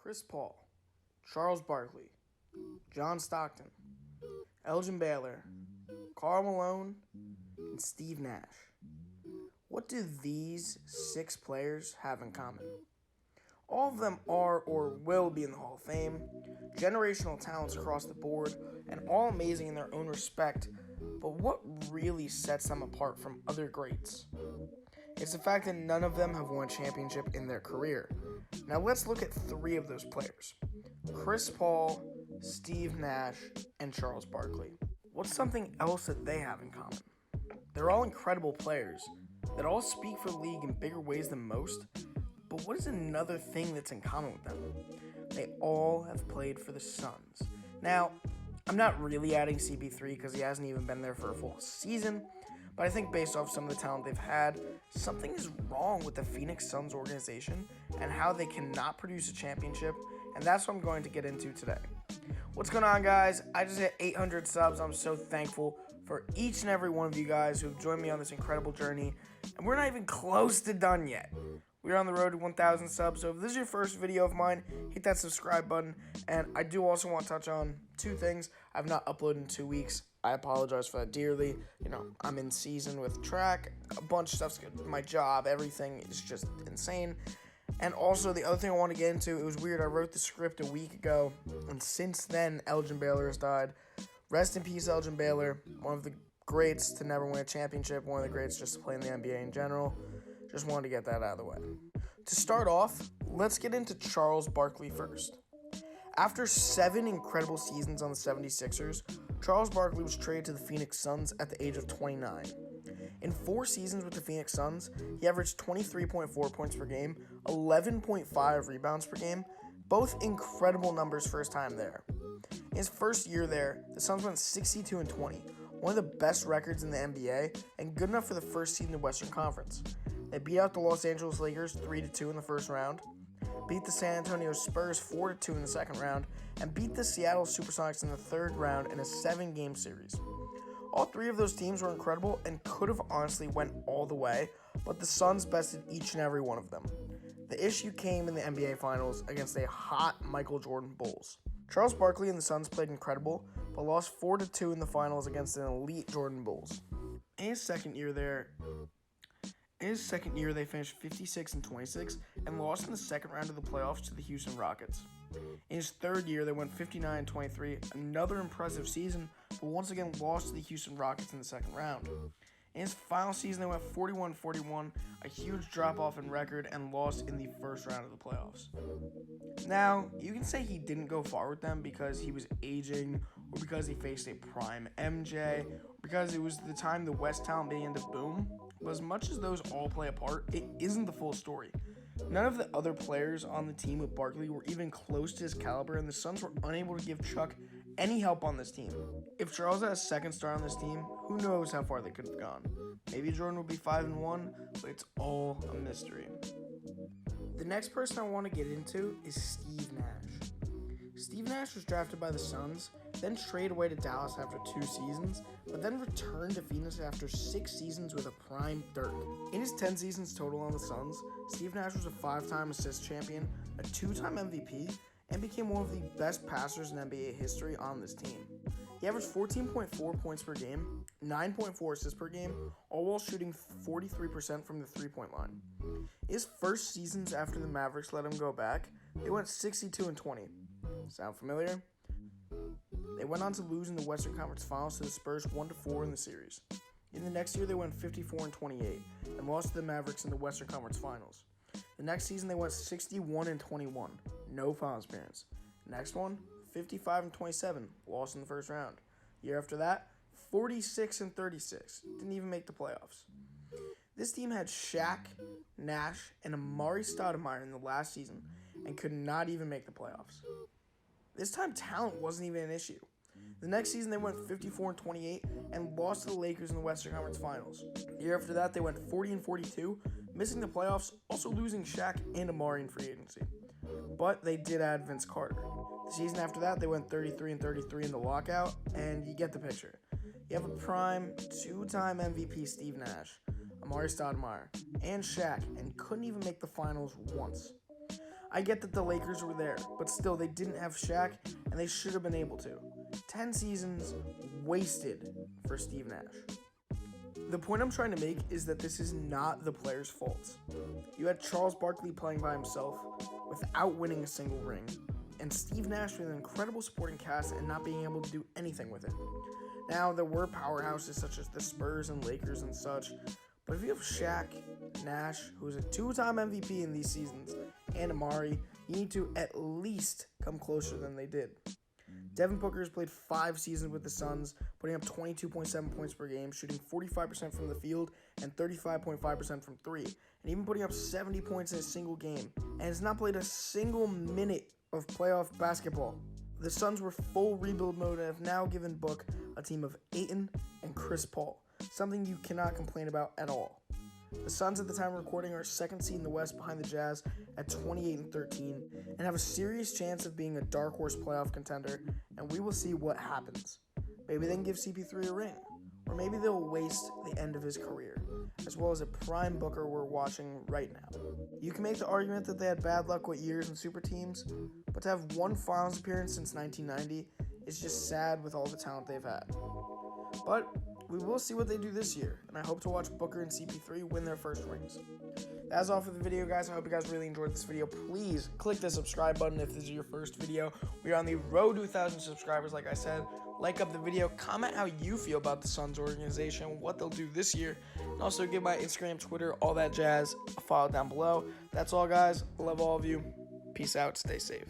Chris Paul, Charles Barkley, John Stockton, Elgin Baylor, Karl Malone, and Steve Nash. What do these 6 players have in common? All of them are or will be in the Hall of Fame, generational talents across the board, and all amazing in their own respect, but what really sets them apart from other greats? It's the fact that none of them have won a championship in their career. Now let's look at 3 of those players: Chris Paul, Steve Nash, and Charles Barkley. What's something else that they have in common? They're all incredible players that all speak for the league in bigger ways than most, but what is another thing that's in common with them? They all have played for the Suns. Now, I'm not really adding CP3 because he hasn't even been there for a full season, but I think based off some of the talent they've had, something is wrong with the Phoenix Suns organization and how they cannot produce a championship, and that's what I'm going to get into today. What's going on, guys? I just hit 800 subs. I'm so thankful for each and every one of you guys who have joined me on this incredible journey, and we're not even close to done yet. We're on the road to 1,000 subs, so if this is your first video of mine, hit that subscribe button. And I do also want to touch on 2 things. I've not uploaded in 2 weeks. I apologize for that dearly. I'm in season with track, a bunch of stuff's good. My job, everything is just insane. And also, the other thing I want to get into, it was weird. I wrote the script a week ago, and since then, Elgin Baylor has died. Rest in peace, Elgin Baylor, one of the greats to never win a championship, one of the greats just to play in the NBA in general. Just wanted to get that out of the way. To start off, let's get into Charles Barkley first. After 7 incredible seasons on the 76ers, Charles Barkley was traded to the Phoenix Suns at the age of 29. In 4 seasons with the Phoenix Suns, he averaged 23.4 points per game, 11.5 rebounds per game, both incredible numbers for his time there. In his first year there, the Suns went 62-20, one of the best records in the NBA, and good enough for the first seed in the Western Conference. They beat out the Los Angeles Lakers 3-2 in the first round, beat the San Antonio Spurs 4-2 in the second round, and beat the Seattle Supersonics in the third round in a 7-game series. All 3 of those teams were incredible and could have honestly went all the way, but the Suns bested each and every one of them. The issue came in the NBA Finals against a hot Michael Jordan Bulls. Charles Barkley and the Suns played incredible, but lost 4-2 in the finals against an elite Jordan Bulls. In his second year, they finished 56-26 and lost in the second round of the playoffs to the Houston Rockets. In his third year, they went 59-23, another impressive season, but once again lost to the Houston Rockets in the second round. In his final season, they went 41-41, a huge drop-off in record, and lost in the first round of the playoffs. Now, you can say he didn't go far with them because he was aging, or because he faced a prime MJ, or because it was the time the West talent began to boom. But as much as those all play a part, it isn't the full story. None of the other players on the team with Barkley were even close to his caliber, and the Suns were unable to give Chuck any help on this team. If Charles had a second star on this team, who knows how far they could have gone. Maybe Jordan would be 5-1, but it's all a mystery. The next person I want to get into is Steve Nash. Steve Nash was drafted by the Suns, then traded away to Dallas after 2 seasons, but then returned to Phoenix after 6 seasons with a prime Dirk. In his 10 seasons total on the Suns, Steve Nash was a 5-time assist champion, a 2-time MVP, and became one of the best passers in NBA history on this team. He averaged 14.4 points per game, 9.4 assists per game, all while shooting 43% from the 3-point line. His first seasons after the Mavericks let him go back, they went 62-20. Sound familiar? They went on to lose in the Western Conference Finals to the Spurs 1-4 in the series. In the next year, they went 54-28 and lost to the Mavericks in the Western Conference Finals. The next season, they went 61-21, no finals appearance. Next one, 55-27, lost in the first round. Year after that, 46-36, didn't even make the playoffs. This team had Shaq, Nash, and Amari Stoudemire in the last season and could not even make the playoffs. This time, talent wasn't even an issue. The next season, they went 54-28 and lost to the Lakers in the Western Conference Finals. The year after that, they went 40-42, missing the playoffs, also losing Shaq and Amari in free agency. But they did add Vince Carter. The season after that, they went 33-33 in the lockout, and you get the picture. You have a prime 2-time MVP Steve Nash, Amari Stoudemire, and Shaq, and couldn't even make the finals once. I get that the Lakers were there, but still, they didn't have Shaq, and they should have been able to. 10 seasons wasted for Steve Nash. The point I'm trying to make is that this is not the players' fault. You had Charles Barkley playing by himself without winning a single ring, and Steve Nash with an incredible supporting cast and not being able to do anything with it. Now, there were powerhouses such as the Spurs and Lakers and such, but if you have Shaq, Nash, who is a 2-time MVP in these seasons, and Amari, you need to at least come closer than they did. Devin Booker has played 5 seasons with the Suns, putting up 22.7 points per game, shooting 45% from the field and 35.5% from 3, and even putting up 70 points in a single game, and has not played a single minute of playoff basketball. The Suns were full rebuild mode and have now given Book a team of Ayton and Chris Paul, something you cannot complain about at all. The Suns at the time of recording are 2nd seed in the West behind the Jazz at 28-13 and have a serious chance of being a dark horse playoff contender, and we will see what happens. Maybe they can give CP3 a ring, or maybe they'll waste the end of his career, as well as a prime Booker we're watching right now. You can make the argument that they had bad luck with years and super teams, but to have one finals appearance since 1990 is just sad with all the talent they've had. But we will see what they do this year, and I hope to watch Booker and CP3 win their first rings. That's all for the video, guys. I hope you guys really enjoyed this video. Please click the subscribe button if this is your first video. We are on the road to 1,000 subscribers, like I said. Like up the video, comment how you feel about the Suns organization, what they'll do this year, and also give my Instagram, Twitter, all that jazz a follow down below. That's all, guys. Love all of you. Peace out. Stay safe.